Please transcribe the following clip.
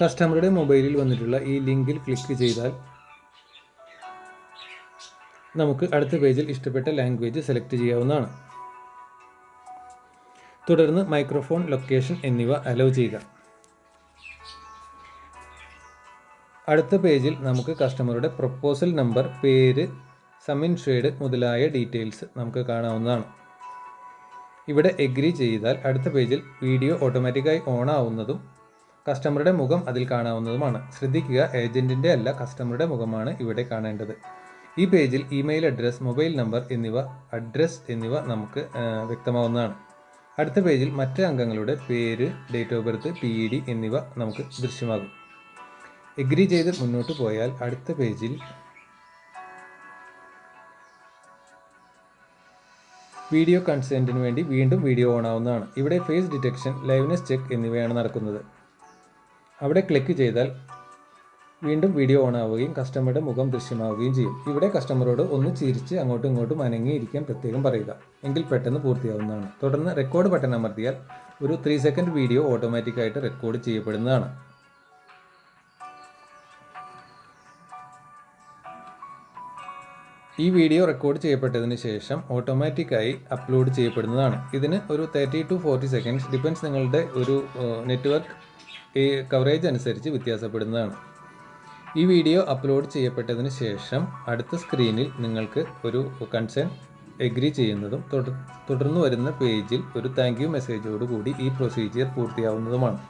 കസ്റ്റമറുടെ മൊബൈലിൽ വന്നിട്ടുള്ള ഈ ലിങ്കിൽ ക്ലിക്ക് ചെയ്താൽ നമുക്ക് അടുത്ത പേജിൽ ഇഷ്ടപ്പെട്ട ലാംഗ്വേജ് സെലക്ട് ചെയ്യാവുന്നതാണ്. തുടർന്ന് മൈക്രോഫോൺ, ലൊക്കേഷൻ എന്നിവ അലോ ചെയ്യുക. അടുത്ത പേജിൽ നമുക്ക് കസ്റ്റമറുടെ പ്രൊപ്പോസൽ നമ്പർ, പേര്, സം ഇൻഷ്വേർഡ് മുതലായ ഡീറ്റെയിൽസ് നമുക്ക് കാണാവുന്നതാണ്. ഇവിടെ എഗ്രി ചെയ്താൽ അടുത്ത പേജിൽ വീഡിയോ ഓട്ടോമാറ്റിക്കായി ഓൺ ആവുന്നതും കസ്റ്റമറുടെ മുഖം അതിൽ കാണാവുന്നതുമാണ്. ശ്രദ്ധിക്കുക, ഏജന്റിന്റെ അല്ല കസ്റ്റമറുടെ മുഖമാണ് ഇവിടെ കാണേണ്ടത്. ഈ പേജിൽ ഇമെയിൽ അഡ്രസ്, മൊബൈൽ നമ്പർ എന്നിവ നമുക്ക് വ്യക്തമാവുന്നതാണ്. അടുത്ത പേജിൽ മറ്റ് അംഗങ്ങളുടെ പേര്, ഡേറ്റ് ഓഫ് ബർത്ത്, PID എന്നിവ നമുക്ക് ദൃശ്യമാകും. എഗ്രി ചെയ്ത് മുന്നോട്ട് പോയാൽ അടുത്ത പേജിൽ വീഡിയോ കൺസെൻറ്റിന് വേണ്ടി വീണ്ടും വീഡിയോ ഓൺ ആവുന്നതാണ്. ഇവിടെ ഫേസ് ഡിറ്റക്ഷൻ, ലൈവ്നെസ് ചെക്ക് എന്നിവയാണ് നടക്കുന്നത്. അവിടെ ക്ലിക്ക് ചെയ്താൽ വീണ്ടും വീഡിയോ ഓൺ ആവുകയും കസ്റ്റമറുടെ മുഖം ദൃശ്യമാവുകയും ചെയ്യും. ഇവിടെ കസ്റ്റമറോട് ഒന്ന് ചിരിച്ച് അങ്ങോട്ടും ഇങ്ങോട്ടും അനങ്ങിയിരിക്കാൻ പ്രത്യേകം പറയുക, എങ്കിൽ പെട്ടെന്ന് പൂർത്തിയാവുന്നതാണ്. തുടർന്ന് റെക്കോർഡ് ബട്ടൺ അമർത്തിയാൽ ഒരു 3 സെക്കൻഡ് വീഡിയോ ഓട്ടോമാറ്റിക്കായിട്ട് റെക്കോർഡ് ചെയ്യപ്പെടുന്നതാണ്. ഈ വീഡിയോ റെക്കോർഡ് ചെയ്യപ്പെട്ടതിന് ശേഷം ഓട്ടോമാറ്റിക്കായി അപ്ലോഡ് ചെയ്യപ്പെടുന്നതാണ്. ഇതിന് ഒരു 30 to 40 സെക്കൻഡ്സ് ഡിപ്പെൻസ് നിങ്ങളുടെ ഒരു നെറ്റ്വർക്ക് കവറേജ് അനുസരിച്ച് വ്യത്യാസപ്പെടുന്നതാണ്. ഈ വീഡിയോ അപ്ലോഡ് ചെയ്യപ്പെട്ടതിന് ശേഷം അടുത്ത സ്ക്രീനിൽ നിങ്ങൾക്ക് ഒരു കൺസേൺ എഗ്രി ചെയ്യുന്നതും തുടർന്ന് വരുന്ന പേജിൽ ഒരു താങ്ക് യു മെസ്സേജോട് കൂടി ഈ പ്രൊസീജിയർ പൂർത്തിയാവുന്നതുമാണ്.